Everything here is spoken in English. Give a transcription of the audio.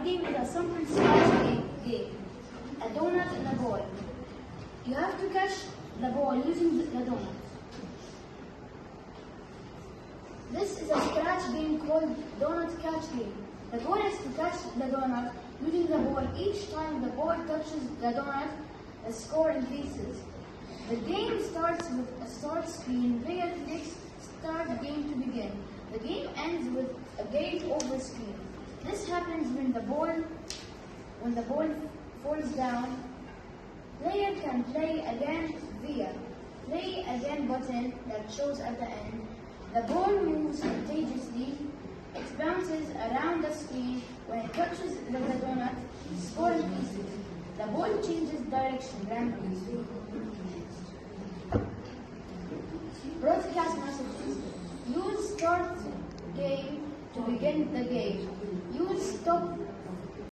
game is a simple scratch game. A donut in a ball. You have to catch the ball using the donut. This is a scratch game called donut catch game. The goal is to catch the donut using the ball. Each time the ball touches the donut, the score increases. The game starts with a start screen. Player clicks start game to begin. The game ends with a game over screen. This happens when the ball falls down. Player can play again via play again button that shows at the end. The ball moves contagiously. It bounces around the screen. When it touches the donut, the score increases. The ball changes direction randomly. Broadcast messages. Use start game to begin the game. Use